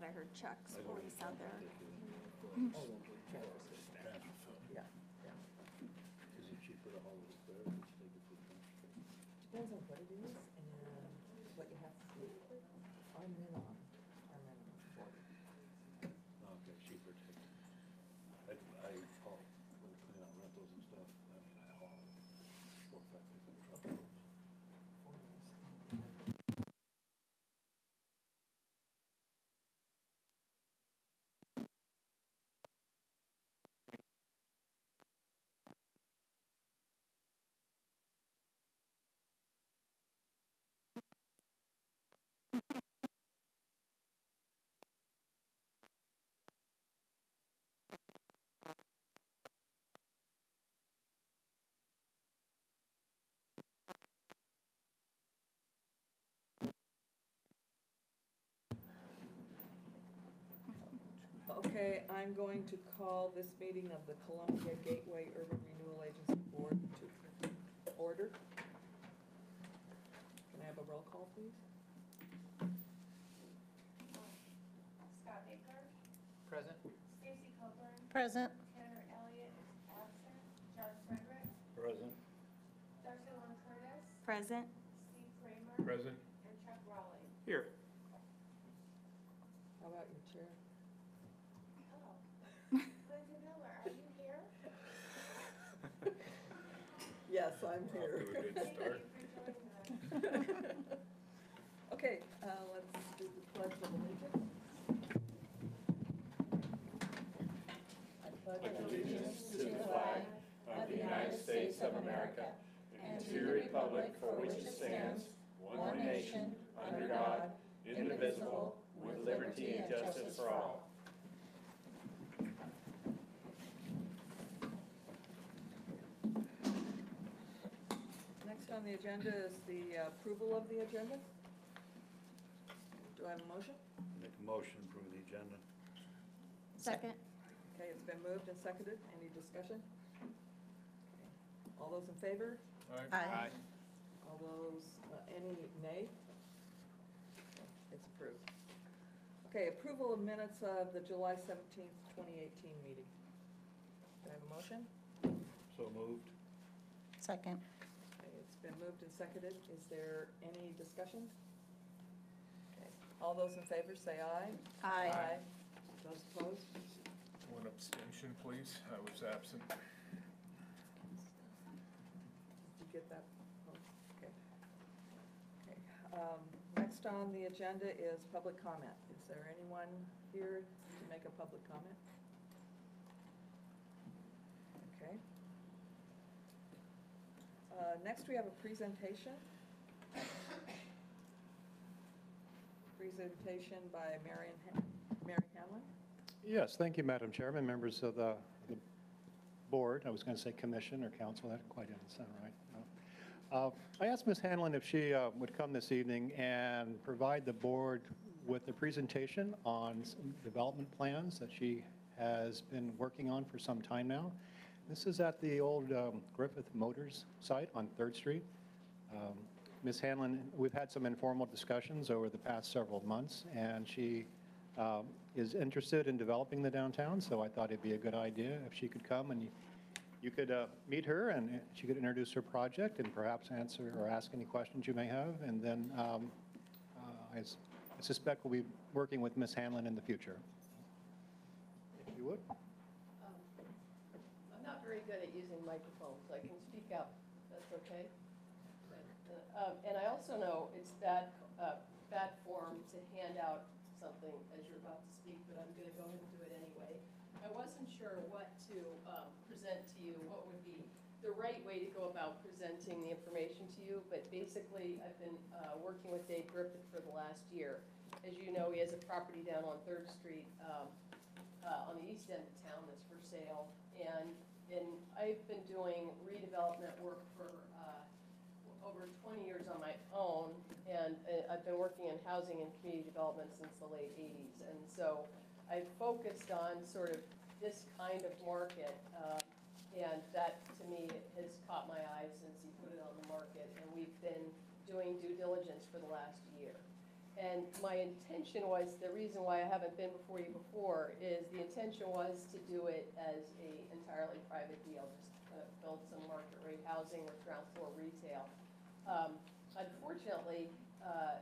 I heard Chuck's voice out there. Yeah, yeah. Is it cheaper to haul it there or just take it to the dumpster? Depends on what it is and what you have to do. Our minimum 40. Okay, cheaper to take. I haul, when we clean out rentals and stuff, I mean, I haul $4.50 for the truck. Okay. Okay, I'm going to call this meeting of the Columbia Gateway Urban Renewal Agency Board to order. Can I have a roll call, please? Scott Baker. Present. Stacy Coburn. Present. Tanner Elliott is absent. John Frederick. Present. Darcy Lynn Curtis. Present. Steve Kramer. Present. And Chuck Raleigh. Here. How about your chair? Hello. Linda Miller, are you here? Yes, I'm here. Off to a good Thank start. you for joining us. Okay, let's do the pledge of allegiance. I pledge allegiance to the flag of the United States of America and to the republic for which it stands, one nation, under God, indivisible, with liberty and justice for all. Next on the agenda is the approval of the agenda. Do I have a motion? Make a motion to approve the agenda. Second. Okay, it's been moved and seconded. Any discussion? All those in favor? Aye. All those, any nay? It's approved. Okay, approval of minutes of the July 17th, 2018 meeting. Do I have a motion? So moved. Second. Okay, it's been moved and seconded. Is there any discussion? Okay, all those in favor say aye. Aye. Those opposed? One abstention, please. I was absent. Did you get that? Oh, okay. Okay. Next on the agenda is public comment. Is there anyone here to make a public comment? Okay. Next, we have a presentation. Presentation by Mary Hanlon. Yes, thank you, Madam Chairman, members of the board. I was going to say commission or council. That quite didn't sound right. No. I asked Ms. Hanlon if she would come this evening and provide the board with a presentation on some development plans that she has been working on for some time now. This is at the old Griffith Motors site on 3rd Street. Ms. Hanlon, we've had some informal discussions over the past several months, and she is interested in developing the downtown, so I thought it'd be a good idea if she could come and you could meet her and she could introduce her project and perhaps answer or ask any questions you may have. And then I suspect we'll be working with Ms. Hanlon in the future. If you would. I'm not very good at using microphones, so I can speak up. That's okay? And I also know it's bad form to hand out something as you're about to speak, but I'm going to go ahead and do it anyway. I wasn't sure what to present to you, what would be the right way to go about presenting the information to you, but basically I've been working with Dave Griffith for the last year. As you know, he has a property down on 3rd Street on the east end of town that's for sale, and I've been doing redevelopment work for over 20 years on my own, and I've been working in housing and community development since the late 80s. And so I've focused on sort of this kind of market, and that to me has caught my eye since he put it on the market, and we've been doing due diligence for the last year. And my intention was, the reason why I haven't been before you before is the intention was to do it as a entirely private deal, just kind of build some market rate housing with ground floor retail. Unfortunately,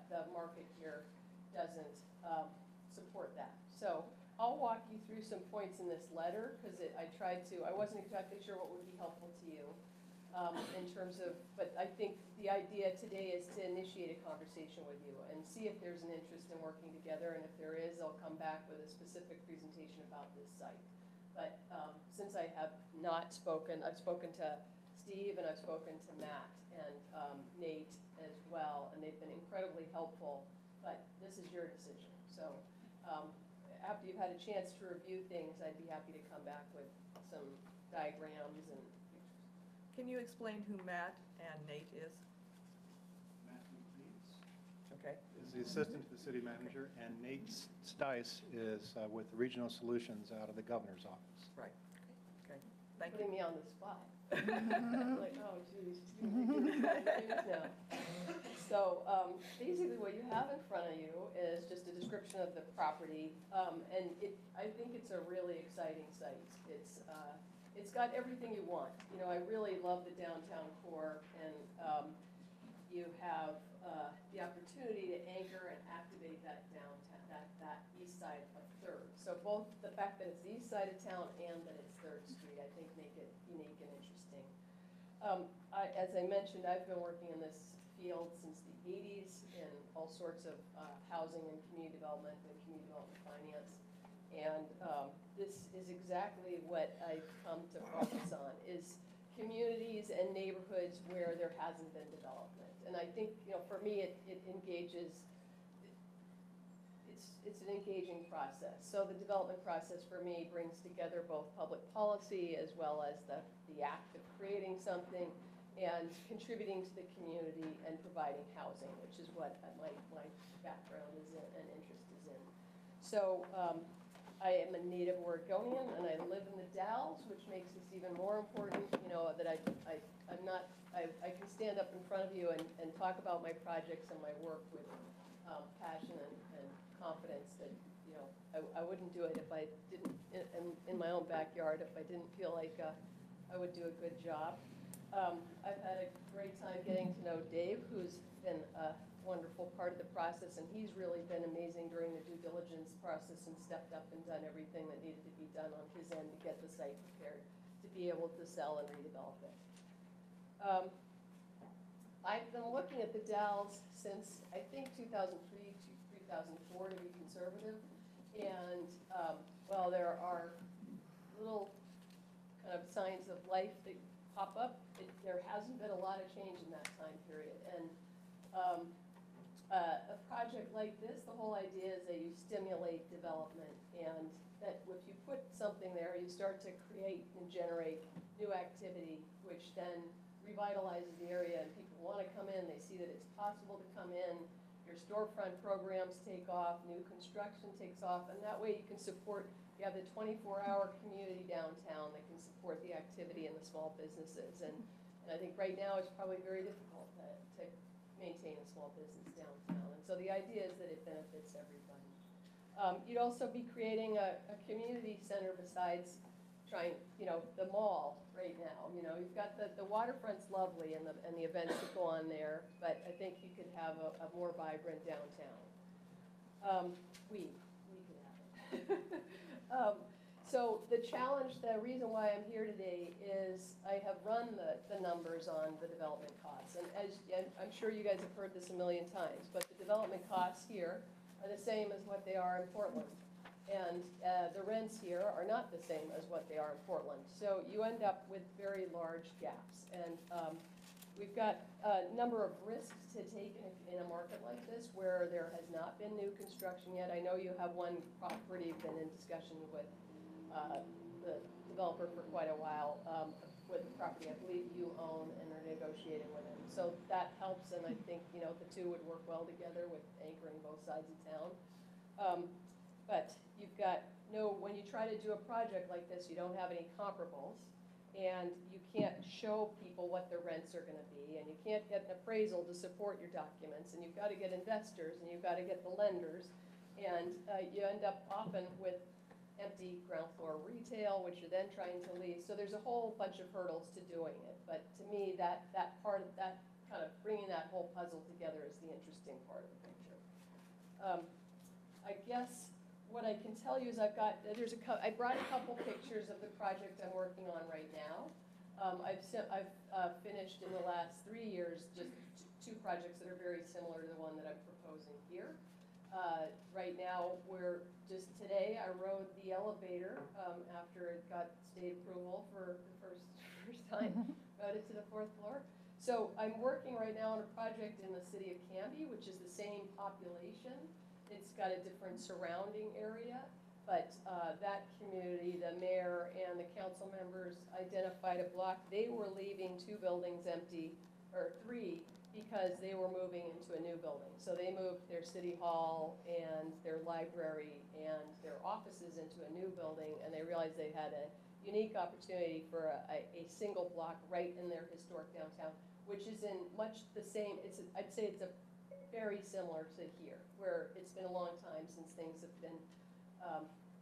the market here doesn't support that. So I'll walk you through some points in this letter, because I wasn't exactly sure what would be helpful to you in terms of, but I think the idea today is to initiate a conversation with you and see if there's an interest in working together, and if there is, I'll come back with a specific presentation about this site. But since I have not spoken, I've spoken to Steve and I've spoken to Matt and Nate as well, and they've been incredibly helpful, but this is your decision. So after you've had a chance to review things, I'd be happy to come back with some diagrams and pictures. Can you explain who Matt and Nate is? Matthew Leeds Okay. is the assistant to the city manager, and Nate Stice is with Regional Solutions out of the governor's office. Right. Okay. Thank Putting you. me on the spot. I'm like, oh geez, she's gonna make me do now. So basically what you have in front of you is just a description of the property, and I think it's a really exciting site. It's got everything you want. You know, I really love the downtown core, and you have the opportunity to anchor and activate that downtown, that east side of Third. So both the fact that it's the east side of town and that it's Third Street, I think make it unique and interesting. As I mentioned, I've been working in this field since the 80s in all sorts of housing and community development finance. And this is exactly what I've come to focus on, is communities and neighborhoods where there hasn't been development. And I think, you know, for me, it engages, it's an engaging process. So the development process for me brings together both public policy as well as the act of creating something and contributing to the community and providing housing, which is what my background is in and interest is in. So I am a native Oregonian, and I live in the Dalles, which makes this even more important, you know, that I can stand up in front of you and talk about my projects and my work with passion and confidence that, you know, I wouldn't do it if I didn't, in my own backyard, if I didn't feel like I would do a good job. I've had a great time getting to know Dave, who's been a wonderful part of the process, and he's really been amazing during the due diligence process and stepped up and done everything that needed to be done on his end to get the site prepared to be able to sell and redevelop it. I've been looking at the Dalles since, I think, 2003 to 2004 to be conservative, and while there are little kind of signs of life that pop up, there hasn't been a lot of change in that time period. And a project like this, the whole idea is that you stimulate development, and that if you put something there, you start to create and generate new activity, which then revitalizes the area, and people want to come in, they see that it's possible to come in, your storefront programs take off, new construction takes off, and that way you can support, you have the 24-hour community downtown that can support the activity and the small businesses. And I think right now it's probably very difficult to maintain a small business downtown. And so the idea is that it benefits everybody. You'd also be creating a community center besides trying, you know, the mall right now. You know, you've got the waterfront's lovely and the events that go on there, but I think you could have a more vibrant downtown. We could have it. So the challenge, the reason why I'm here today is I have run the numbers on the development costs. And I'm sure you guys have heard this a million times, but the development costs here are the same as what they are in Portland. And the rents here are not the same as what they are in Portland. So you end up with very large gaps. And we've got a number of risks to take in a market like this where there has not been new construction yet. I know you have one property you've been in discussion with the developer for quite a while with the property I believe you own and are negotiating with him. So that helps, and I think, you know, the two would work well together with anchoring both sides of town. But you've got when you try to do a project like this, you don't have any comparables, and you can't show people what the rents are gonna be, and you can't get an appraisal to support your documents, and you've gotta get investors, and you've gotta get the lenders, and you end up often with empty ground floor retail, which you're then trying to lease. So there's a whole bunch of hurdles to doing it. But to me, that part of that, kind of bringing that whole puzzle together is the interesting part of the picture. I guess what I can tell you is I brought a couple pictures of the project I'm working on right now. I've finished in the last 3 years just two projects that are very similar to the one that I'm proposing here. Right now, today I rode the elevator after it got state approval for the first time, rode it to the 4th floor. So I'm working right now on a project in the city of Canby, which is the same population. It's got a different surrounding area, but that community, the mayor and the council members identified a block. They were leaving 2 buildings empty, or 3, because they were moving into a new building. So they moved their city hall and their library and their offices into a new building, and they realized they had a unique opportunity for a single block right in their historic downtown, which is in much the same, I'd say it's very similar to here, where it's been a long time since things have been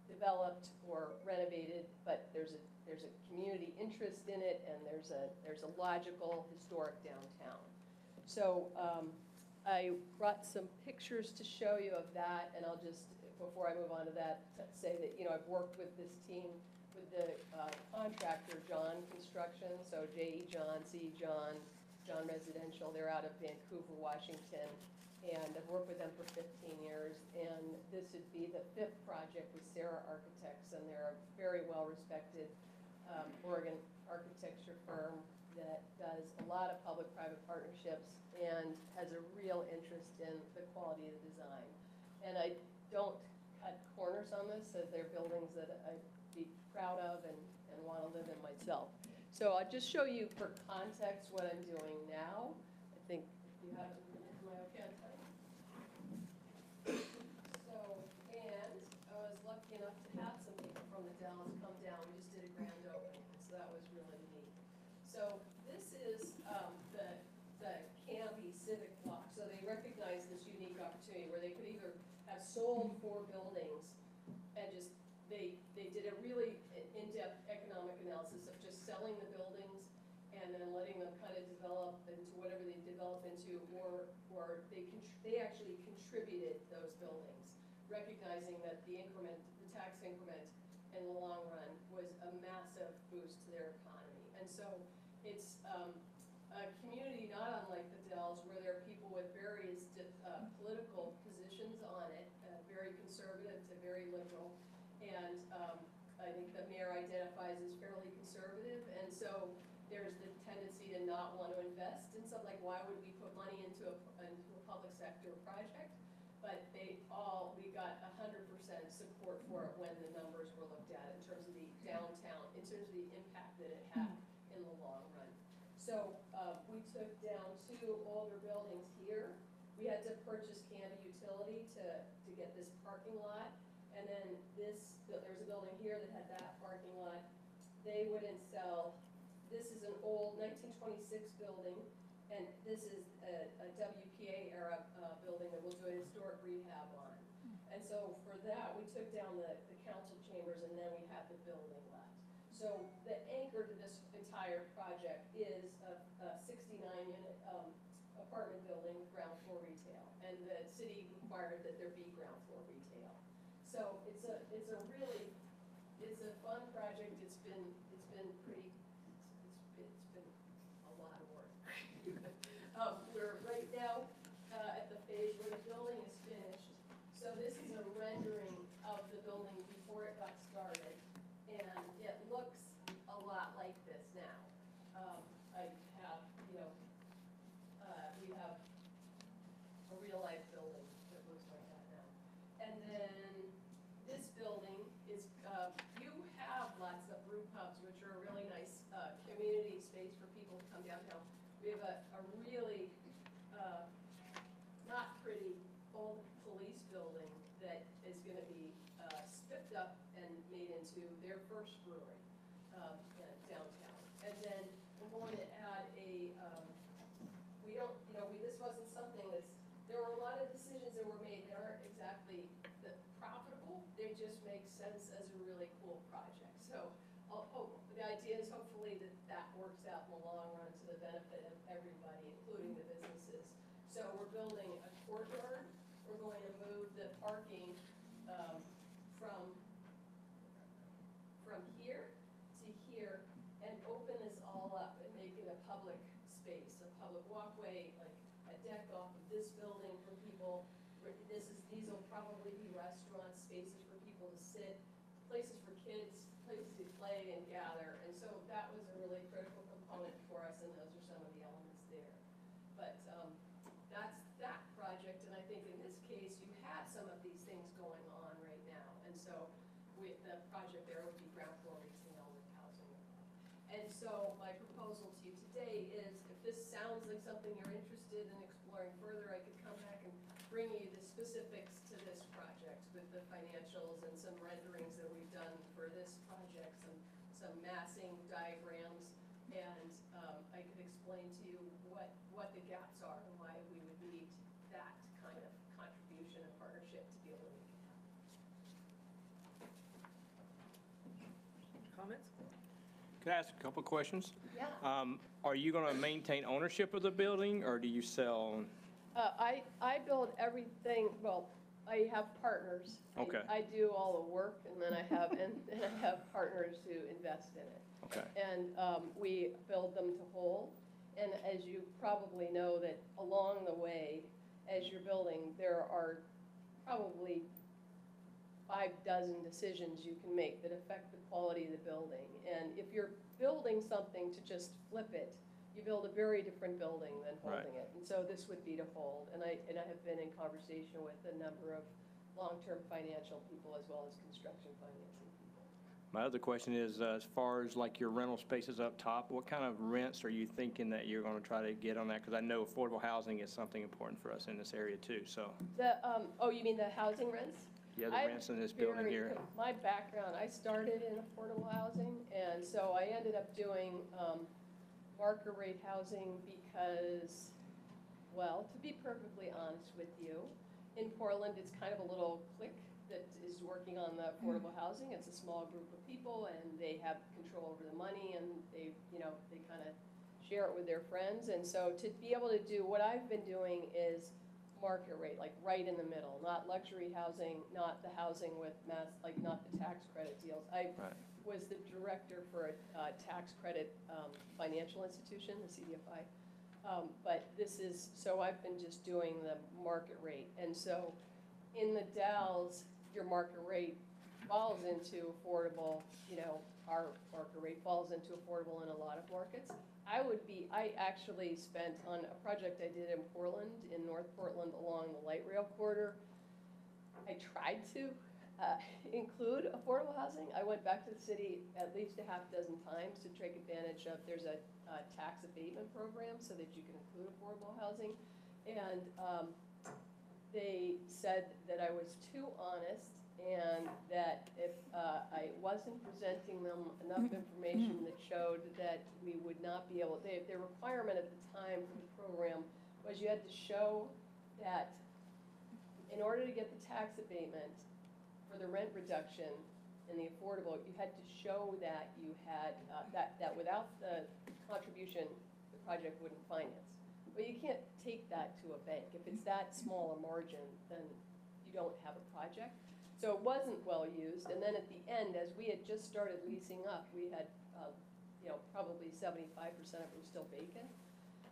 developed or renovated, but there's a community interest in it, and there's a logical historic downtown. So I brought some pictures to show you of that, and I'll just, before I move on to that, say that, I've worked with this team, with the contractor, John Construction, so J.E. John, C. John Residential. They're out of Vancouver, Washington, and I've worked with them for 15 years, and this would be the 5th project with Sarah Architects, and they're a very well-respected Oregon architecture firm that does a lot of public-private partnerships and has a real interest in the quality of the design. And I don't cut corners on this, as they're buildings that I'd be proud of and want to live in myself. So I'll just show you for context what I'm doing now. I think you have, am I okay on time? So, and I was lucky enough to have some people from the Dallas come down. We just did a grand opening, so that was really neat. So this is the Canby Civic Block. So they recognize this unique opportunity where they could either have sold 4 buildings and just, they did a really in-depth economic analysis of just selling the buildings and then letting them kind of develop into whatever they develop into, or they actually contributed those buildings, recognizing that the tax increment in the long run was a massive boost to their economy. And so it's a community not unlike the Dells, where there are people with various political positions on it, very conservative to very liberal. And I think the mayor identifies as fairly conservative, and so there's the tendency to not want to invest in something like, why would we put money into a public sector project? But we got 100% support for it when the numbers were looked at in terms of the downtown, in terms of the impact that it had in the long run. So we took down 2 older buildings here. We had to purchase Canby Utility to get this parking lot. And then there's a building here that had that parking lot. They wouldn't sell. This is an old 1926 building, and this is a WPA era building that we'll do a historic rehab on. And so for that, we took down the council chambers, and then we had the building left. So the anchor to this entire project is a 69-unit apartment building with ground floor retail, and the city required that there be ground floor retail. So it's a fun project. It's been a lot of work. We're right now at the phase where the building is finished. So this is a rendering of the building before it got started, and it looks a lot like this now. We have a real life building that looks like that now. And then this building is, you have lots of brew pubs, which are a really nice community space for people to come downtown. We have a really not pretty old police building that is going to be spiffed up and made into their first brewery downtown. And then we're going to add we don't, this wasn't something there were a lot of decisions that were made that aren't exactly profitable. They just make sense as a really cool project. So the idea is hopefully that works out in the long run to the benefit of everybody, including the businesses. So we're building a courtyard. We're going to move the parking from here to here and open this all up and make it a public space, a public walkway, like a deck off of this building for people. These will probably be restaurants, spaces for people to sit, places for kids, places to play and gather. And so that was a really critical component for us, and those are some of the elements there. But that's that project, and I think in this case, you have some of these things going on right now. And so with the project there would be ground floor retail with housing. And so my proposal to you today is, if this sounds like something you're interested in exploring further, I could come back and bring you the specifics to this project with the financials and some renderings that we've done for this project, some massing diagrams, and I could explain to you what the gaps are and why we would need that kind of contribution and partnership to be able to make it happen. Comments? Can I ask a couple of questions? Yeah. Are you going to maintain ownership of the building, or do you sell? I build everything, well, I have partners. Okay. I do all the work, and then I have partners who invest in it. Okay. And we build them to hold. And as you probably know, that along the way, as you're building, there are probably 6 decisions you can make that affect the quality of the building. And if you're building something to just flip it, you build a very different building than holding it. And so this would be to hold. And I have been in conversation with a number of long-term financial people as well as construction financing people. My other question is, as far as like your rental spaces up top, what kind of rents are you thinking that you're going to try to get on that? Because I know affordable housing is something important for us in this area too, so. You mean the housing rents? Yeah, the rents in this building here. My background, I started in affordable housing, and so I ended up doing market rate housing because, well, to be perfectly honest with you, in Portland, it's kind of a little clique that is working on the affordable housing. It's a small group of people, and they have control over the money, and they kind of share it with their friends. And so to be able to do what I've been doing is market rate, like right in the middle, not luxury housing, not the housing with not the tax credit deals. I was the director for a tax credit financial institution, the CDFI. But so I've been just doing the market rate. And so in the Dalles, your market rate falls into affordable, our market rate falls into affordable in a lot of markets. I actually spent on a project I did in Portland, in North Portland, along the light rail corridor. I tried to include affordable housing. I went back to the city at least a half dozen times to take advantage of, there's a tax abatement program so that you can include affordable housing. And they said that I was too honest and that if I wasn't presenting them enough information that showed that we would not be able, their requirement at the time for the program was you had to show that in order to get the tax abatement for the rent reduction in the affordable, you had to show that you had, that without the contribution, the project wouldn't finance. But you can't take that to a bank. If it's that small a margin, then you don't have a project. So it wasn't well used, and then at the end, as we had just started leasing up, we had, probably 75% of it was still vacant.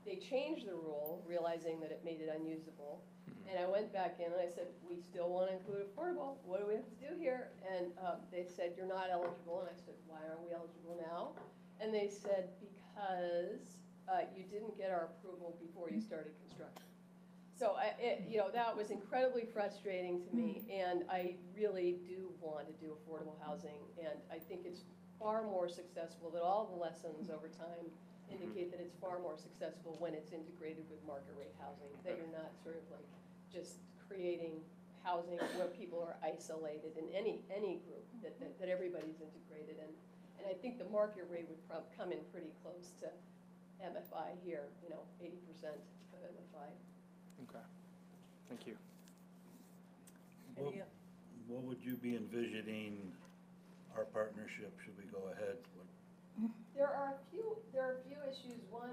They changed the rule, realizing that it made it unusable, and I went back in and I said, we still want to include affordable, what do we have to do here? And they said, you're not eligible, and I said, why aren't we eligible now? And they said, because you didn't get our approval before you started construction. So that was incredibly frustrating to me, and I really do want to do affordable housing, and I think it's far more successful, that all the lessons over time indicate that it's far more successful when it's integrated with market rate housing, that you're not sort of like just creating housing where people are isolated in any group, that everybody's integrated in. And I think the market rate would come in pretty close to MFI here, 80% of MFI. Okay, thank you. Any, What would you be envisioning our partnership, should we go ahead? There are a few issues. One,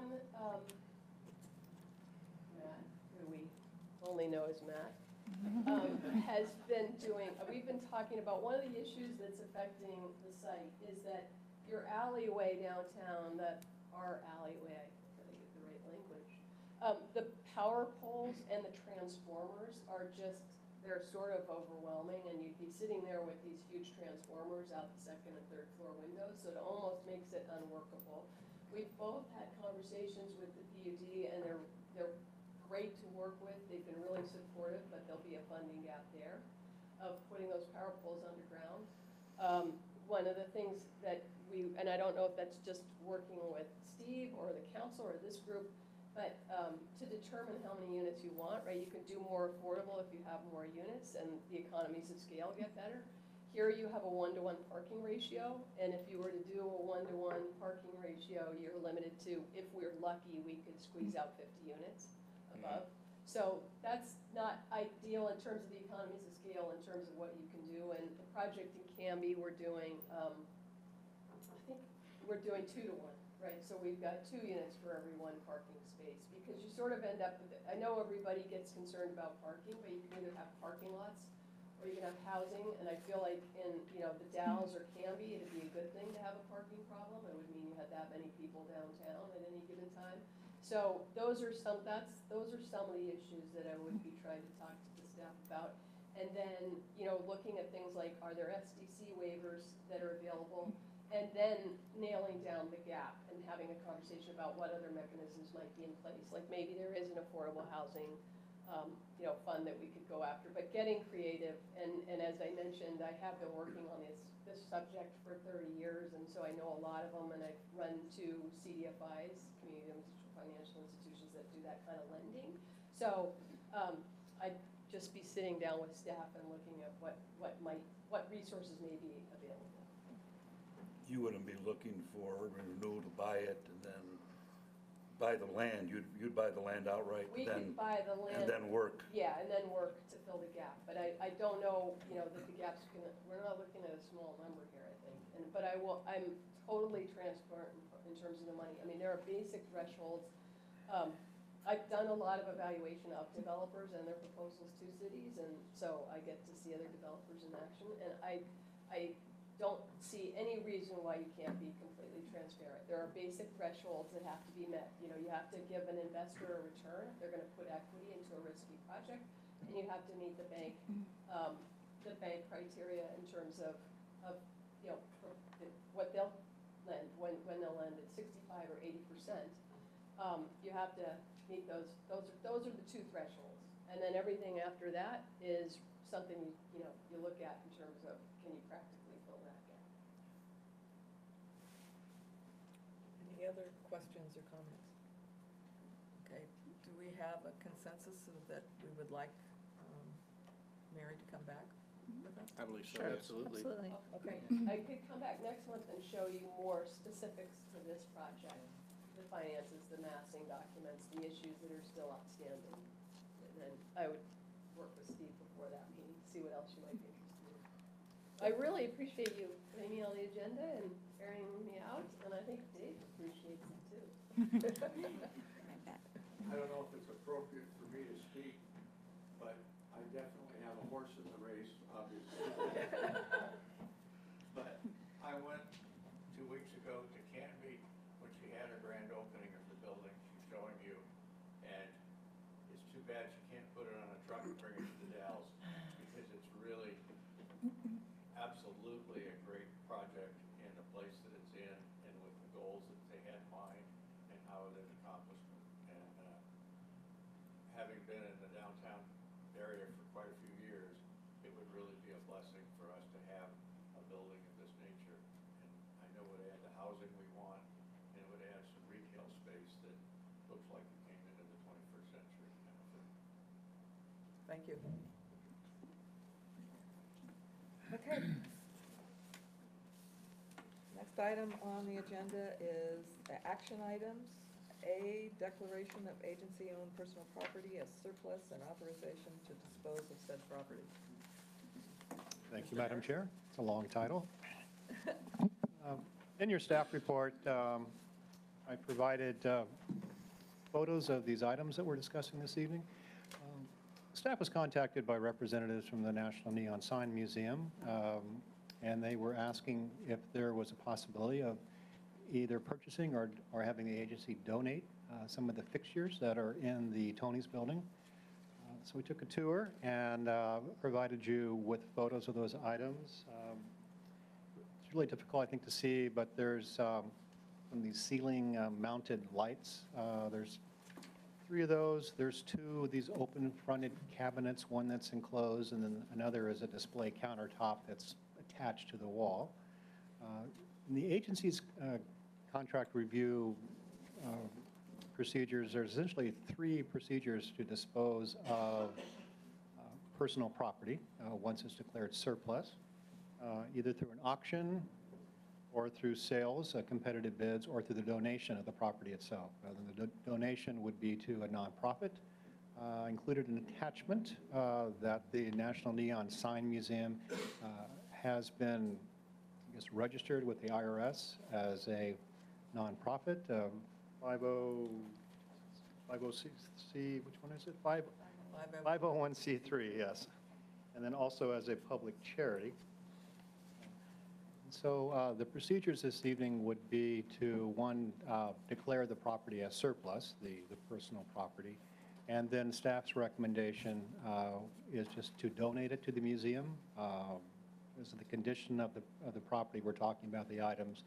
Matt, who we only know as Matt, has been doing, we've been talking about, one of the issues that's affecting the site is that your alleyway downtown, our alleyway, I gotta get the right language, the power poles and the transformers are just, they're sort of overwhelming, and you'd be sitting there with these huge transformers out the second and third floor windows, so it almost makes it unworkable. We've both had conversations with the PUD, and they're great to work with. They've been really supportive, but there'll be a funding gap there of putting those power poles underground. One of the things that and I don't know if that's just working with Steve or the council or this group, but to determine how many units you want, right? You can do more affordable if you have more units, and the economies of scale get better. Here you have a 1-to-1 parking ratio, and if you were to do a 1-to-1 parking ratio, you're limited to, if we're lucky, we could squeeze out 50 units above. So that's not ideal in terms of the economies of scale, in terms of what you can do. And the project in Canby, we're doing, I think we're doing 2-to-1, right? So we've got 2 units for every 1 parking space, because you sort of end up with, I know everybody gets concerned about parking, but you can either have parking lots or you can have housing. And I feel like in, the Dalles or Canby, it'd be a good thing to have a parking problem. It would mean you had that many people downtown at any given time. So those are some of the issues that I would be trying to talk to the staff about. And then, looking at things like, are there SDC waivers that are available? And then nailing down the gap and having a conversation about what other mechanisms might be in place. Like maybe there is an affordable housing, fund that we could go after, but getting creative. And as I mentioned, I have been working on this subject for 30 years, and so I know a lot of them, and I've run 2 CDFIs, community financial institutions, that do that kind of lending. So I'd just be sitting down with staff and looking at what resources may be available. You wouldn't be looking for Renewal to buy it and then buy the land, you'd buy the land outright, We then, could buy the land. and then work. Yeah, and then work to fill the gap. But I don't know, that the gap's we're not looking at a small number here, I think. But I'm totally transparent in terms of the money. I mean, there are basic thresholds. I've done a lot of evaluation of developers and their proposals to cities, and so I get to see other developers in action. And I don't see any reason why you can't be completely transparent. There are basic thresholds that have to be met. You have to give an investor a return if they're going to put equity into a risky project, and you have to meet the bank criteria in terms of what they'll lend when they'll lend at 65 or 80%. You have to meet those. Those are the 2 thresholds, and then everything after that is something you look at in terms of, can you practically fill that gap. any other questions or comments? Okay, do we have a consensus that we would like Mary to come back with us? I believe so, Sure. absolutely. Absolutely. Okay, I could come back next month and show you more specifics to this project, the finances, the massing documents, the issues that are still outstanding. And then I would work with Steve before that meeting, see what else you might be interested in. I really appreciate you putting me on the agenda and airing me out, and I think Dave appreciates it too. I bet. I don't know if it's appropriate for me to speak, but I definitely have a horse in the race, obviously. But I went 2 weeks ago to Canby when she had her grand opening of the building she's showing you. And it's too bad she can't put it on a truck and bring it to the Dalles, because it's really absolutely a great project in the place that it's in and with the goals that they had in mind and how they've accomplished them. And having been in the downtown area for quite a few years, it would really be a blessing for us to have a building of this nature. And I know it would add the housing we want, and it would add some retail space that looks like it came into the 21st century kind of thing. thank you. Okay. Next Next item on the agenda is action items. A, declaration of agency-owned personal property as surplus and authorization to dispose of said property. Thank you, Madam Chair. It's a long title. In your staff report, I provided photos of these items that we're discussing this evening. Staff was contacted by representatives from the National Neon Sign Museum, and they were asking if there was a possibility of either purchasing or having the agency donate some of the fixtures that are in the Tony's building. So we took a tour and provided you with photos of those items. It's really difficult, I think, to see, but there's from these ceiling mounted lights. There's 3 of those. There's 2 of these open fronted cabinets, one that's enclosed, and then another is a display countertop that's attached to the wall. In the agency's contract review procedures, there's essentially 3 procedures to dispose of personal property once it's declared surplus, either through an auction or through sales, competitive bids, or through the donation of the property itself. The donation would be to a nonprofit. Included an attachment that the National Neon Sign Museum has been, I guess, registered with the IRS as a nonprofit, 50C, which one is it? 501c3, yes. And then also as a public charity. So the procedures this evening would be to, one, declare the property as surplus, the personal property, and then staff's recommendation is just to donate it to the museum. As the condition of the property we're talking about, the items,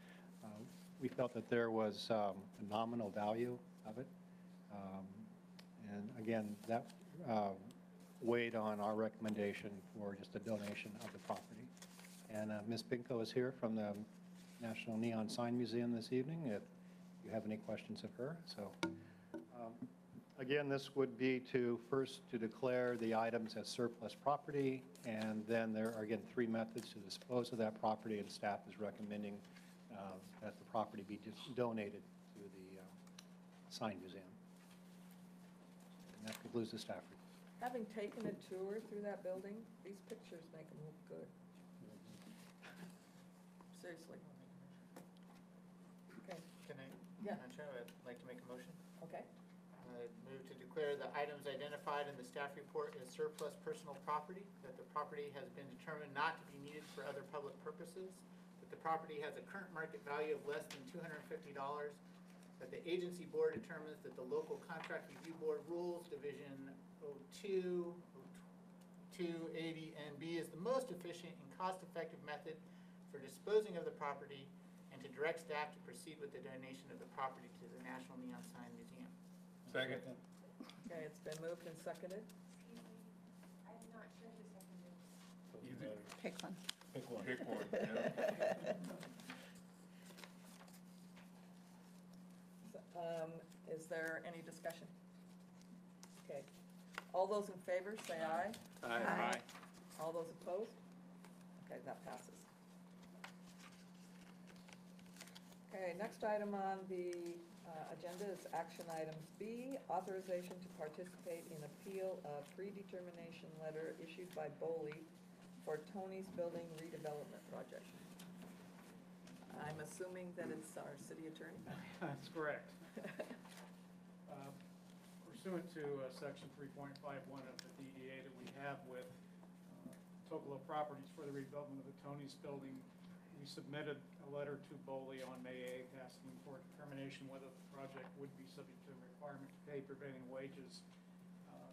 we felt that there was a nominal value of it. And again, that weighed on our recommendation for just a donation of the property. And Ms. Pinko is here from the National Neon Sign Museum this evening, if you have any questions of her. So again, this would be to first to declare the items as surplus property, and then there are, again, 3 methods to dispose of that property, and staff is recommending that the property be just donated to the sign museum. And that concludes the staff report. Having taken a tour through that building, these pictures make them look good. Seriously. Okay, Can I, Yeah. Madam Chair, I'd like to make a motion. okay. I move to declare the items identified in the staff report as surplus personal property, that the property has been determined not to be needed for other public purposes, that the property has a current market value of less than $250, that the agency board determines that the local contract review board rules, division 02, 280, and B is the most efficient and cost-effective method for disposing of the property, and to direct staff to proceed with the donation of the property to the National Neon Sign Museum. Second. Okay, it's been moved and seconded. Excuse me, I'm not sure who seconded. You do. Pick one. Pick one. Pick one, yeah. Is there any discussion? Okay. All those in favor, say aye. Aye. All those opposed? Okay, that passes. Okay, next item on the agenda is action items B, authorization to participate in appeal of predetermination letter issued by BOLI for Tony's Building redevelopment project. I'm assuming that it's our city attorney? That's correct. Pursuant to section 3.51 of the DDA that we have with Tocolo Properties for the redevelopment of the Tony's Building, we submitted a letter to BOLI on May 8th asking for determination whether the project would be subject to a requirement to pay prevailing wages.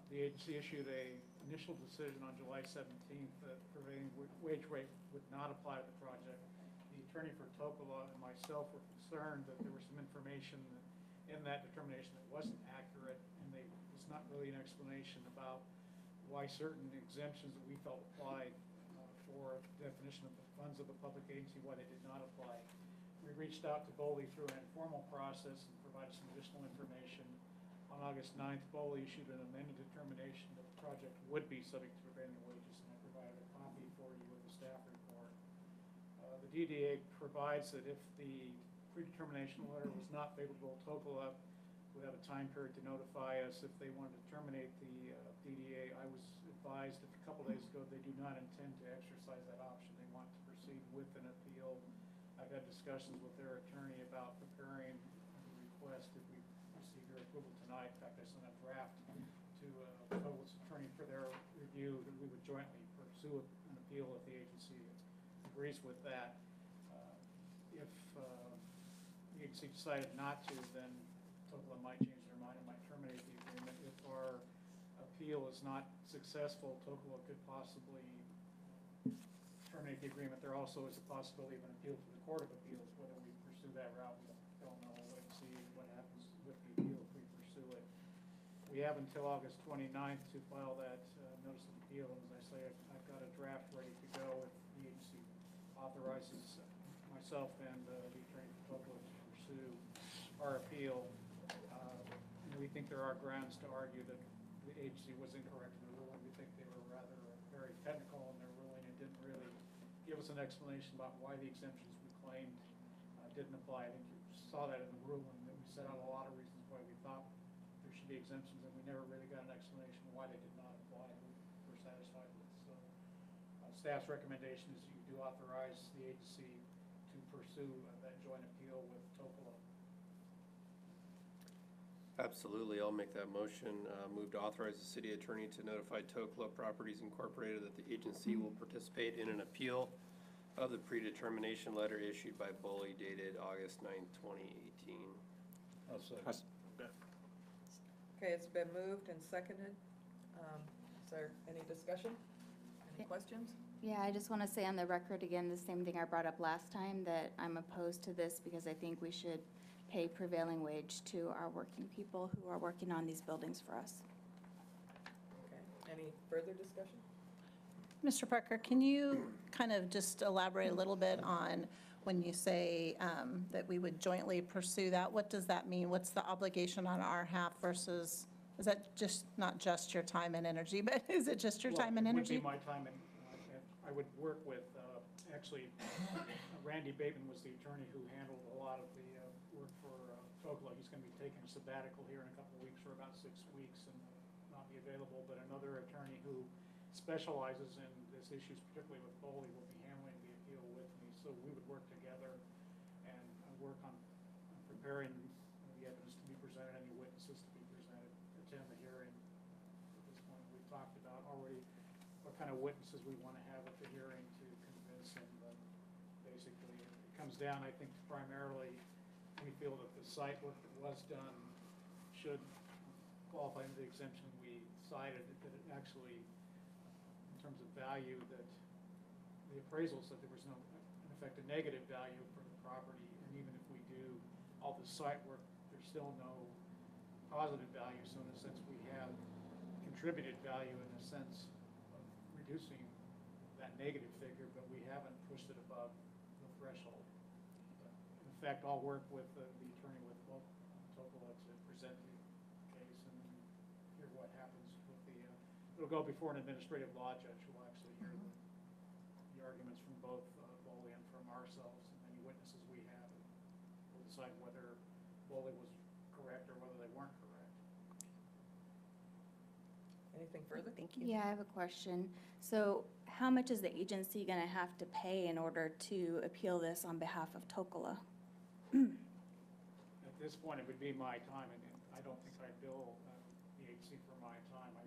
The agency issued a initial decision on July 17th that prevailing wage rate would not apply to the project. The attorney for Tocolo and myself were concerned that there was some information in that determination that wasn't accurate, and there was not really an explanation about why certain exemptions that we felt applied for definition of the funds of the public agency, why they did not apply. We reached out to BOLI through an informal process and provided some additional information. On August 9th, BOLI issued an amended determination that the project would be subject to prevailing wages, and I provided a copy for you of the staff report. The DDA provides that if the predetermination letter was not favorable to Tocola, would have a time period to notify us if they wanted to terminate the DDA. I was advised a couple days ago they do not intend to exercise that option. They want to proceed with an appeal. I've had discussions with their attorney about preparing the request if we receive your approval tonight. In fact, I sent a draft to Tocola's attorney for their review that we would jointly pursue an appeal if the agency agrees with that. If the agency decided not to, then Tocola might change their mind and might terminate the agreement. If our appeal is not successful, Tocola could possibly terminate the agreement. There also is a possibility of an appeal to the Court of Appeals. Whether we pursue that route, we don't know. We'll wait and see what happens with the appeal if we pursue it. We have until August 29th to file that notice of appeal. And as I say, I've got a draft ready to go if the agency authorizes myself and the attorney for Tocola to pursue our appeal. We think there are grounds to argue that the agency was incorrect in the ruling. We think they were rather very technical in their ruling and didn't really give us an explanation about why the exemptions we claimed didn't apply. I think you saw that in the ruling, that we set out a lot of reasons why we thought there should be exemptions, and we never really got an explanation why they did not apply. We're satisfied with. So staff's recommendation is you do authorize the agency to pursue that joint appeal with Tocola. Absolutely, I'll make that motion. Move to authorize the city attorney to notify Tocola Properties Incorporated that the agency will participate in an appeal of the predetermination letter issued by Bully dated August 9th, 2018. I'll second. Okay, it's been moved and seconded. Is there any discussion? Any questions? Yeah, I just want to say on the record again, the same thing I brought up last time, that I'm opposed to this because I think we should pay prevailing wage to our working people who are working on these buildings for us. Okay, any further discussion? Mr. Parker, can you kind of just elaborate a little bit on when you say that we would jointly pursue that? What does that mean? What's the obligation on our half versus, is that just, not just your time and energy, but is it just your time and energy? It would be my time, and I would work with, actually, Randy Bateman was the attorney who handled a lot of the work for Tocola. He's going to be taking a sabbatical here in a couple of weeks for about 6 weeks and not be available, but another attorney who specializes in this issues, particularly with Foley, will be handling the appeal with me. So we would work together and work on preparing the evidence to be presented, any witnesses to be presented, attend the hearing. At this point, we've talked about already what kind of witnesses we want to have at the hearing to convince him. But basically, it comes down, I think, to primarily we feel that the site work that was done should qualify under the exemption we cited, that it actually, in terms of value, that the appraisal said there was no, in effect, a negative value for the property, and even if we do all the site work, there's still no positive value. So in a sense, we have contributed value in a sense of reducing that negative figure, but we haven't pushed it above the threshold. In fact, I'll work with the attorney with Tocola to present the case and hear what happens with the, it'll go before an administrative law judge who will actually hear the arguments from both Boley and from ourselves and any witnesses we have. And we'll decide whether Boley was correct or whether they weren't correct. Anything further? Thank you. Yeah, I have a question. So how much is the agency going to have to pay in order to appeal this on behalf of Tocola? At this point, it would be my time, and I don't think I bill the agency for my time. I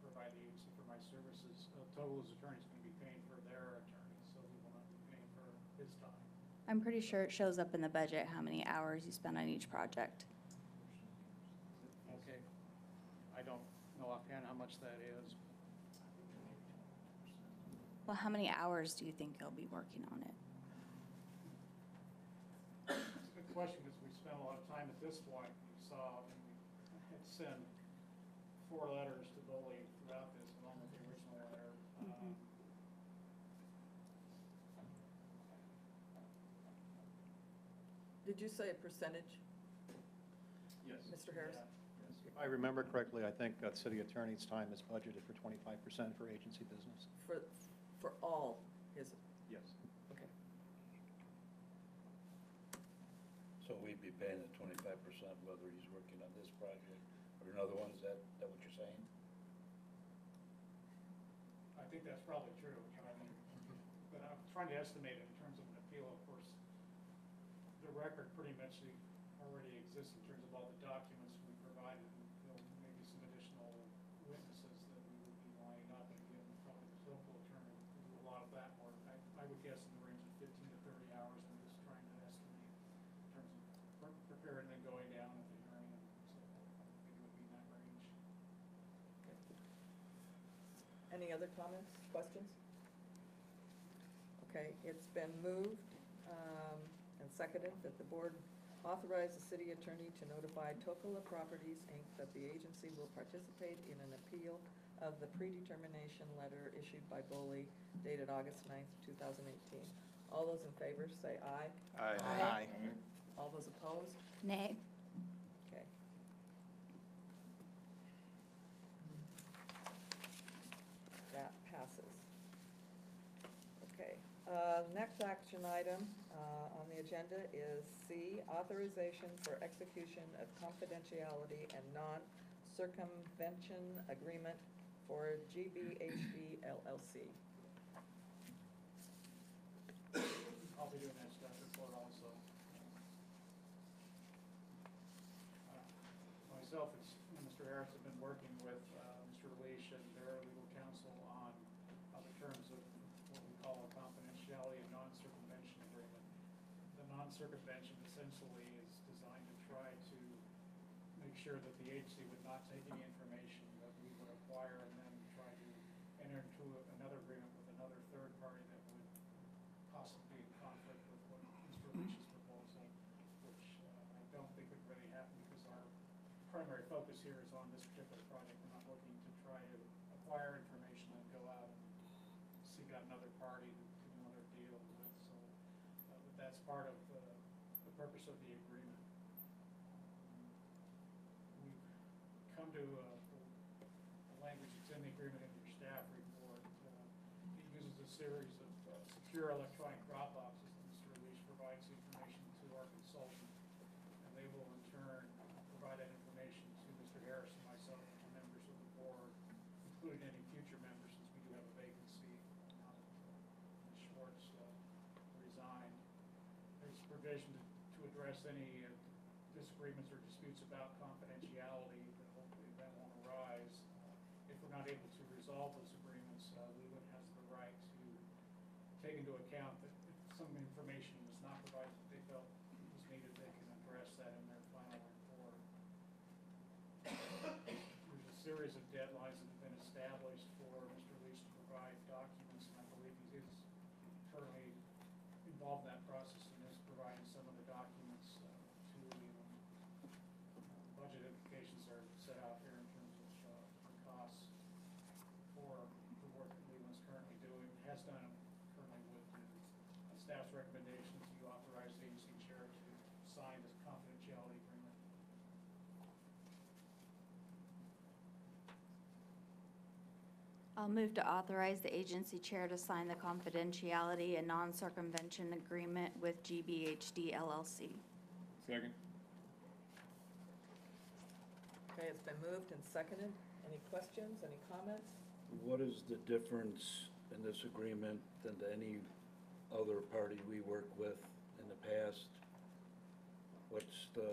provide the agency for my services. Tocola's attorney is going to be paying for their attorney, so we will not be paying for his time. I'm pretty sure it shows up in the budget how many hours you spend on each project. Okay. I don't know offhand how much that is. Well, how many hours do you think he'll be working on it? It's a good question, because we spent a lot of time at this point. You saw, we had sent 4 letters to Boley throughout this, along with the original letter. Did you say a percentage, Yes. Mr. Harris? Yeah. Yes. If I remember correctly, I think city attorney's time is budgeted for 25% for agency business. For all his, Yes. okay. be paying the 25% whether he's working on this project or another one, is that what you're saying? I think that's probably true, but I'm trying to estimate it in terms of an appeal. Of course, the record pretty much already exists in terms of all the documents we provided, and maybe some additional witnesses that we would be lining up, and again, probably the local attorney will do a lot of that work. I would guess in the range of 15 to 30 hours. I'm just trying to estimate in terms of preparing and then going down at the hearing and so forth. I think it would be in that range. Any other comments, questions? Okay, it's been moved and seconded that the board authorize the city attorney to notify Tocola Properties, Inc. that the agency will participate in an appeal of the predetermination letter issued by Boley dated August 9th, 2018. All those in favor say aye. Aye. All those opposed? Nay. Okay. That passes. Okay, next action item on the agenda is C, authorization for execution of confidentiality and non-circumvention agreement for GBHD LLC. I'll be doing that staff report also. Myself and Mr. Harris have been working with Mr. Leash and their legal counsel on the terms of what we call a confidentiality and non-circumvention agreement. The non-circumvention essentially is designed to try to make sure that the agency would not take any information that we would acquire and then try to enter into another agreement with another third party that would possibly be in conflict with what Mr. Leach's proposal, which I don't think would really happen because our primary focus here is on this particular project. We're not looking to try to acquire information and go out and seek out another party to do another deal with. So but that's part of the purpose of the agreement. We've come to the language that's in the agreement in your staff report. It uses a series of secure electronic drop boxes that Mr. Leach provides information to our consultant, and they will in turn provide that information to Mr. Harris and myself and the members of the board, including any future members, since we do have a vacancy now that Ms. Schwartz resigned. There's provision to address any disagreements or disputes about confidentiality, but hopefully that won't arise. If we're not able to resolve those agreements, Leland has the right to take into account that if some information was not provided that they felt was needed, they can address that in their final report. There's a series of deadlines that have been established for Mr. Leach to provide documents, and I believe he is currently involved in that process and is providing some of the documents to Leland. Budget implications are set out here in terms of the costs for the work that Leland's currently doing, has done currently with the staff's recommendations. You authorize the agency chair to sign this confidentiality agreement. I'll move to authorize the agency chair to sign the confidentiality and non-circumvention agreement with GBHD LLC. Second. Okay, it's been moved and seconded. Any questions, any comments? What is the difference in this agreement than to any other party we work with in the past? What's the,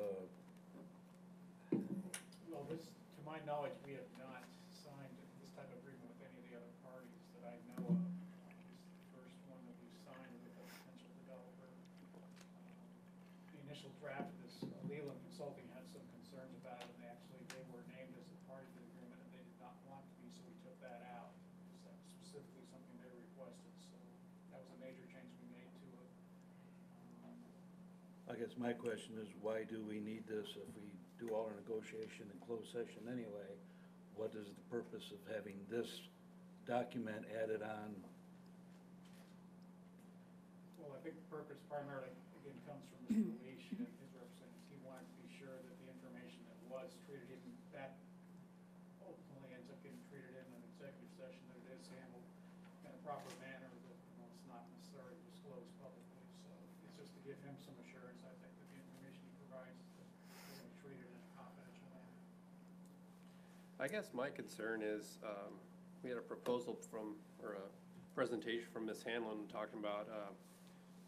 Well, this, to my knowledge, we have not signed this type of agreement with any of the other parties that I know of. This is the first one that we've signed with a potential developer. The initial draft of this, Leland Consulting had some concerns about it, and they were named as a party to the agreement, and they did not want to be, so we took that out, because that was specifically something they requested, so that was a major change we made to it. I guess my question is, why do we need this if we do all our negotiation in closed session anyway? What is the purpose of having this document added on? Well, I think the purpose primarily, again, comes from Mr. Leash and his representatives. He wanted to be sure that the information that was treated in, that ultimately ends up getting treated in an executive session, that it is handled in a proper manner, that it's not necessarily disclosed publicly. So it's just to give him some assurance, I think, that the information he provides I guess my concern is, we had a proposal from, or a presentation from Ms. Hanlon talking about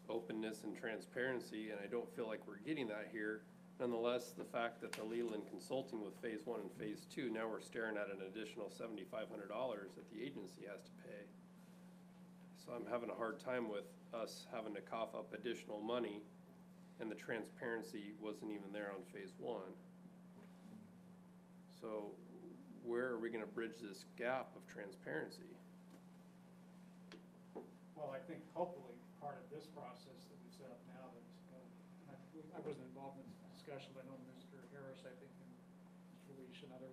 openness and transparency, and I don't feel like we're getting that here. Nonetheless, the fact that the Leland Consulting with Phase 1 and Phase 2, now we're staring at an additional $7,500 that the agency has to pay. So I'm having a hard time with us having to cough up additional money, and the transparency wasn't even there on Phase 1. So where are we gonna bridge this gap of transparency? Well, I think hopefully part of this process that we've set up now that, I wasn't involved in this discussion, but I know Mr. Harris, I think, and Mr. Leach and other,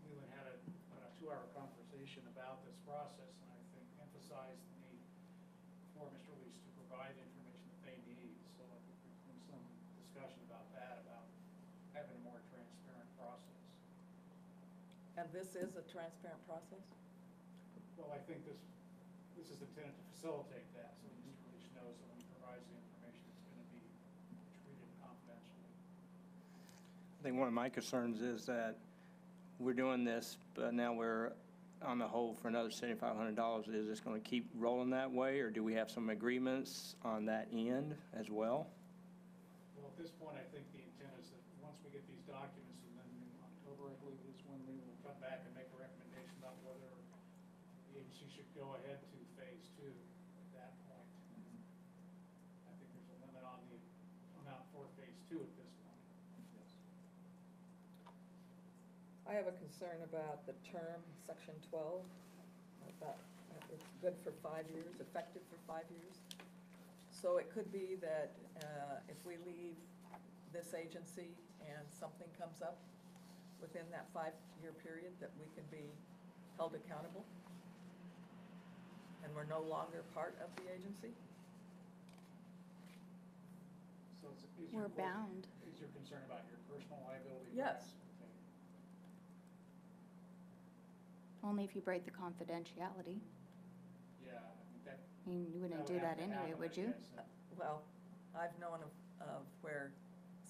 Leland had about a 2-hour conversation about this process, and I think emphasized the need for Mr. Leach to provide the information that they need. So I think there's been some discussion about that, about having a more transparent process. And this is a transparent process? Well, I think this is intended to facilitate that, so Mr. Leach knows that when he provides the information, it's going to be treated confidentially. I think one of my concerns is that we're doing this, but now we're on the hold for another $7,500. Is this going to keep rolling that way, or do we have some agreements on that end as well? Well, at this point, I think the intent is that once we get these documents, and then in October, I believe is when we will come back and make a recommendation about whether the agency should go ahead to Phase 2 at that point. I think there's a limit on the amount for Phase 2 at this point. I have a concern about the term, section 12, about, it's good for 5 years, effective for 5 years. So it could be that if we leave this agency and something comes up within that 5-year period, that we can be held accountable, and we're no longer part of the agency? So is your We're bound. Is your concern about your personal liability? Yes. Okay. Only if you break the confidentiality. Yeah, I mean, that. I mean, you wouldn't do would have that to anyway, happen, would I you? guess. Well, I've known of where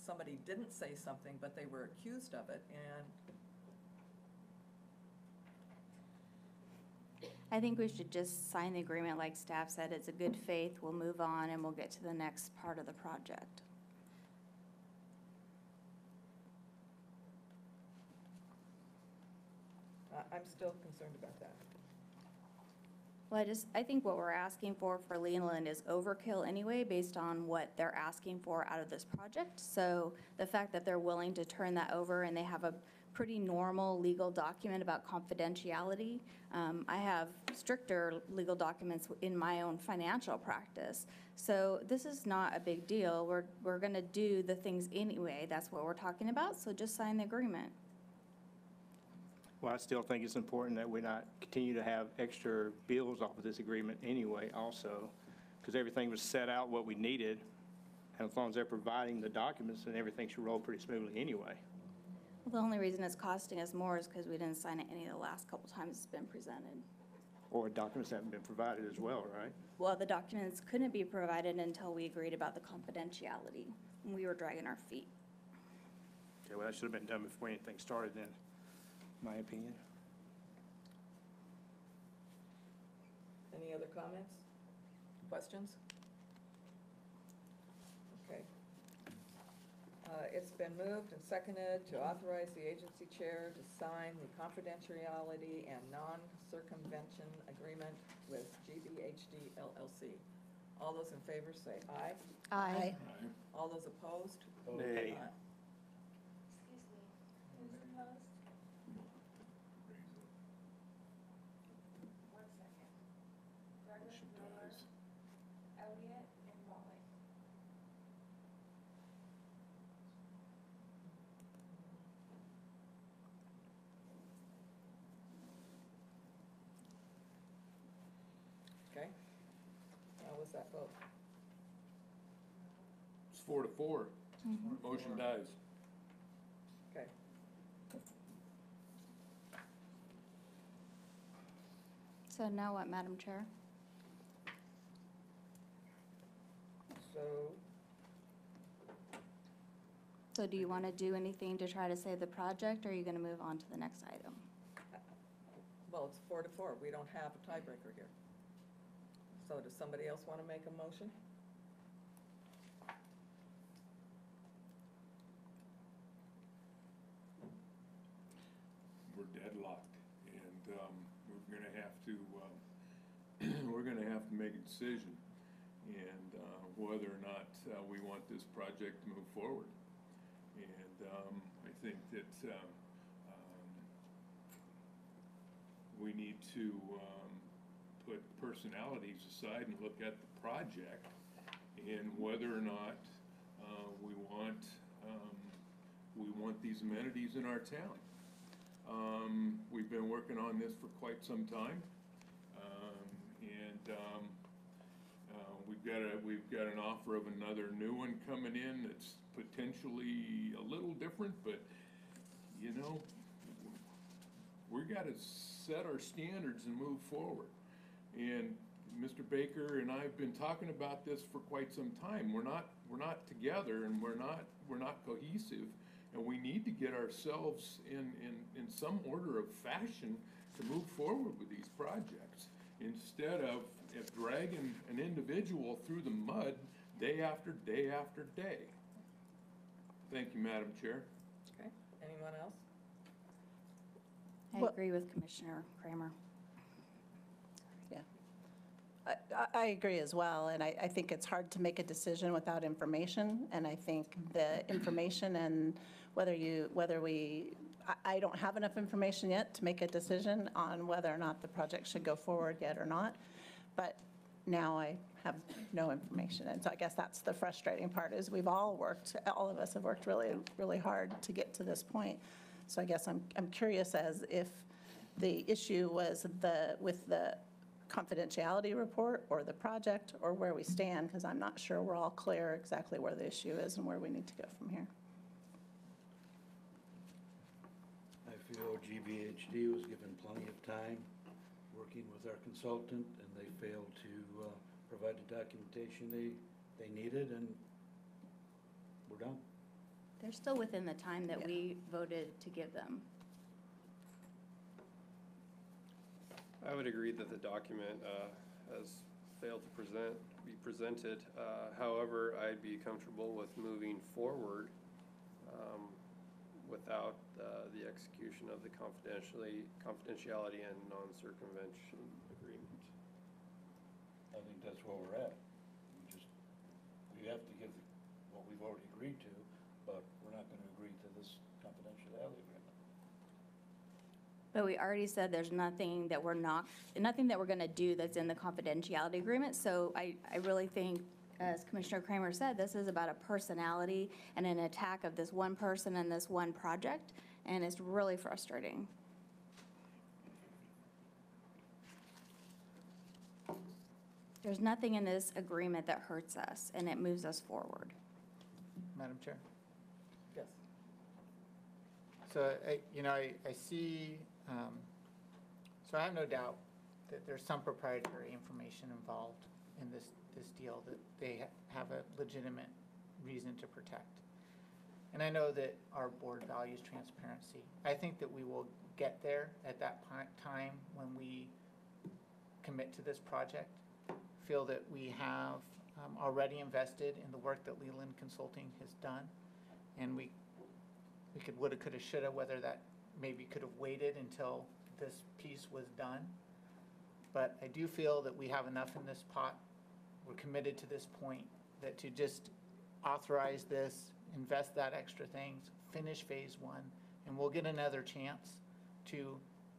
somebody didn't say something, but they were accused of it, and I think we should just sign the agreement like staff said. It's a good faith. We'll move on and we'll get to the next part of the project. I'm still concerned about that. Well, I think what we're asking for Leland is overkill anyway, based on what they're asking for out of this project. So the fact that they're willing to turn that over and they have a pretty normal legal document about confidentiality. I have stricter legal documents in my own financial practice. So this is not a big deal. We're going to do the things anyway. That's what we're talking about. So just sign the agreement. Well, I still think it's important that we not continue to have extra bills off of this agreement anyway also, because everything was set out what we needed, and as long as they're providing the documents, then everything should roll pretty smoothly anyway. Well, the only reason it's costing us more is because we didn't sign it any of the last couple times it's been presented. Or documents haven't been provided as well, right? Well, the documents couldn't be provided until we agreed about the confidentiality, and we were dragging our feet. Okay, well, that should have been done before anything started then, in my opinion. Any other comments? Questions? Okay. It's been moved and seconded to authorize the agency chair to sign the confidentiality and non-circumvention agreement with GBHD LLC. All those in favor say aye. Aye. All those opposed? Nay. Aye. Excuse me, who's opposed? One second. Douglas, Miller, Elliott, and Molly. Okay. How was that vote? It's 4-4. Motion dies. Okay. So now what, Madam Chair? So, So do you want to do anything to try to save the project, or are you going to move on to the next item? Well, it's 4-4. We don't have a tiebreaker here. So does somebody else want to make a motion? We're deadlocked, and we're gonna have to, we're gonna have to make a decision, and whether or not we want this project to move forward. And I think that we need to put personalities aside and look at the project and whether or not we want these amenities in our town. We've been working on this for quite some time, and we've got an offer of another new one coming in that's potentially a little different, but you know, we got to set our standards and move forward. And Mr. Baker and I have been talking about this for quite some time. We're not together, and we're not cohesive, and we need to get ourselves in some order of fashion to move forward with these projects instead of dragging an individual through the mud day after day after day. Thank you, Madam Chair. Okay, anyone else? I Well- agree with Commissioner Kramer. I agree as well, and I think it's hard to make a decision without information, and I think the information and I don't have enough information yet to make a decision on whether or not the project should go forward yet or not, but now I have no information, and so I guess that's the frustrating part, is all of us have worked really, really hard to get to this point. So I guess I'm curious as if the issue was with the confidentiality report or the project or where we stand, because I'm not sure we're all clear exactly where the issue is and where we need to go from here. I feel GBHD was given plenty of time working with our consultant, and they failed to provide the documentation they needed, and we're done. They're still within the time that we voted to give them. I would agree that the document has failed to be presented. However, I'd be comfortable with moving forward without the execution of the confidentiality and non-circumvention agreement. I think that's where we're at. We have to give what we've already agreed to, but we're not going to agree to this confidentiality agreement. But we already said there's nothing that we're going to do that's in the confidentiality agreement. So I really think, as Commissioner Kramer said, this is about a personality and an attack of this one person and this one project, and it's really frustrating. There's nothing in this agreement that hurts us, and it moves us forward. Madam Chair? Yes. So, I see, so I have no doubt that there's some proprietary information involved in this deal that they have a legitimate reason to protect. And I know that our board values transparency. I think that we will get there at that time when we commit to this project. Feel that we have already invested in the work that Leland Consulting has done, and we could woulda, coulda, shoulda, whether that maybe could have waited until this piece was done. But I do feel that we have enough in this pot. We're committed to this point, that to just authorize this, invest that extra things, finish phase one, and we'll get another chance to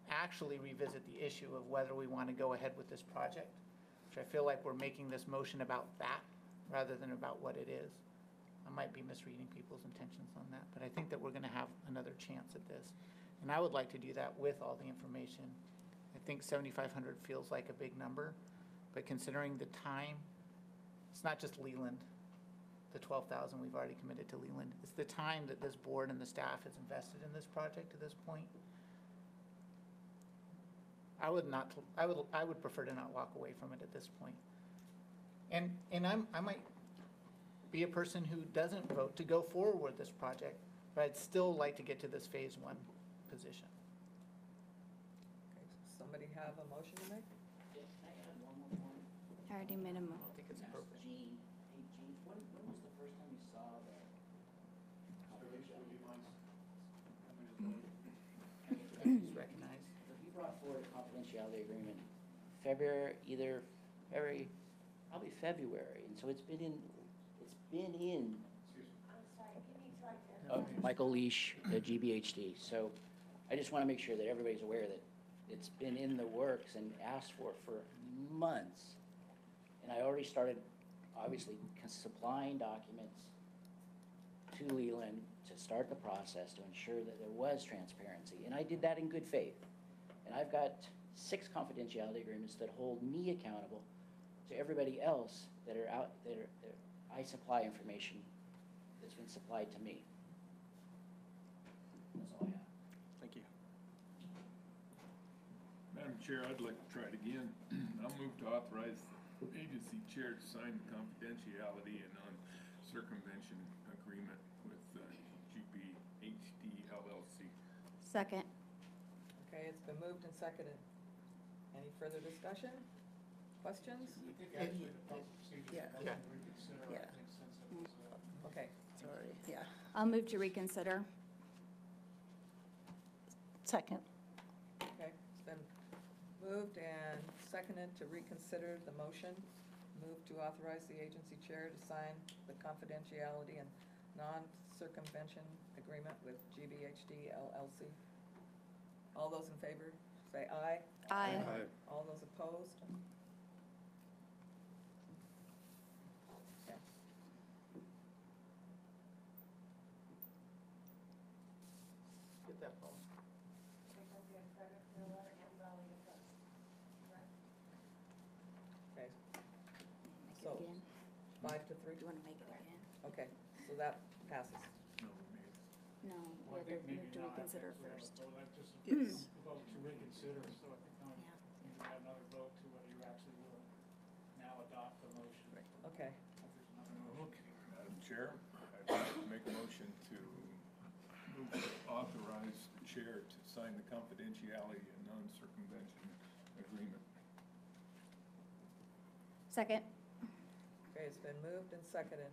actually revisit the issue of whether we want to go ahead with this project, which I feel like we're making this motion about that rather than about what it is. I might be misreading people's intentions on that, but I think that we're going to have another chance at this. And I would like to do that with all the information. I think 7,500 feels like a big number, but considering the time, it's not just Leland, the 12,000 we've already committed to Leland. It's the time that this board and the staff has invested in this project to this point. I would prefer to not walk away from it at this point. And I might be a person who doesn't vote to go forward with this project, but I'd still like to get to this phase one position. Okay, somebody have a motion to make? I already made a I mo- don't think it's appropriate. Gene, hey Gene, when was the first time you saw the He's recognized. So he brought forward a confidentiality agreement probably February, and so it's been in, I'm sorry, give me like that. Michael Leash, the GBHD. So I just want to make sure that everybody's aware that it's been in the works and asked for months. And I already started, obviously, supplying documents to Leland to start the process to ensure that there was transparency. And I did that in good faith. And I've got 6 confidentiality agreements that hold me accountable to everybody else that are out, that I supply information that's been supplied to me. That's all I have. Thank you. Madam Chair, I'd like to try it again. I'll move to authorize the agency chair to sign the confidentiality and non-circumvention agreement with GBHD LLC. Second. Okay, it's been moved and seconded. Any further discussion? Questions? Actually, the proper procedure Yeah. is motion to reconsider, I Yeah. think, since it was, Okay, It's already, yeah. I'll move to reconsider. Second. okay, it's been moved and seconded to reconsider the motion. Move to authorize the agency chair to sign the confidentiality and non-circumvention agreement with GBHD LLC. All those in favor, say aye. Aye. All those opposed? Okay. Get that, Paul. Appropriate credit for the letter and value of funds. Correct? Okay, Make it So- again. 5 to 3? Do you want to make it again? Okay, so that passes. No, maybe. No, well, I we have think to move maybe to not. I think reconsider we have a first. vote. That's just Yes. a vote to reconsider, so I think now Yeah. we need to have another vote to whether you actually will now adopt the motion. Okay, If there's another motion. Okay, Madam Chair, I'd like to make a motion to move to authorize the chair to sign the confidentiality and non-circumvention agreement. Second. okay, it's been moved and seconded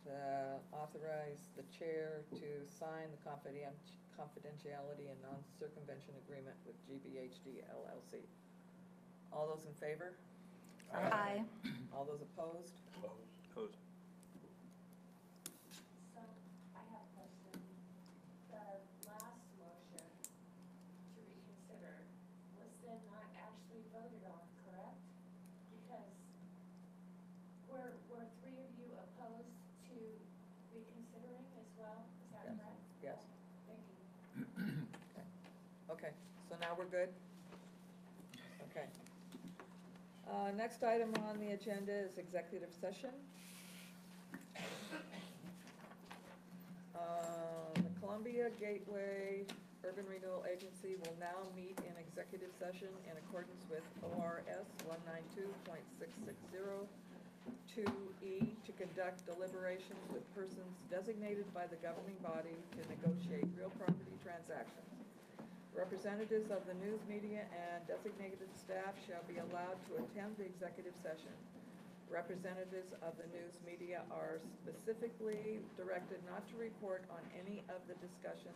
to authorize the chair to sign the confidentiality and non-circumvention agreement with GBHD LLC. All those in favor? Aye. All those opposed? Opposed. So, I have a question. The last motion to reconsider was then not actually voted on, correct? Because were 3 of you opposed to reconsidering as well? Is that Yes. correct? Yes. Thank you. Okay, so now we're good? Okay. Next item on the agenda is executive session. The Columbia Gateway Urban Renewal Agency will now meet in executive session in accordance with ORS 192.660(2)E to conduct deliberations with persons designated by the governing body to negotiate real property transactions. Representatives of the news media and designated staff shall be allowed to attend the executive session. Representatives of the news media are specifically directed not to report on any of the discussions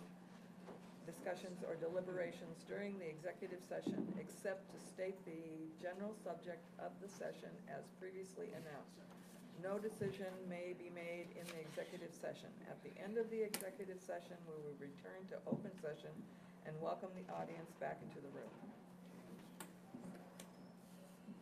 or deliberations during the executive session, except to state the general subject of the session as previously announced. No decision may be made in the executive session. At the end of the executive session, we will return to open session and welcome the audience back into the room.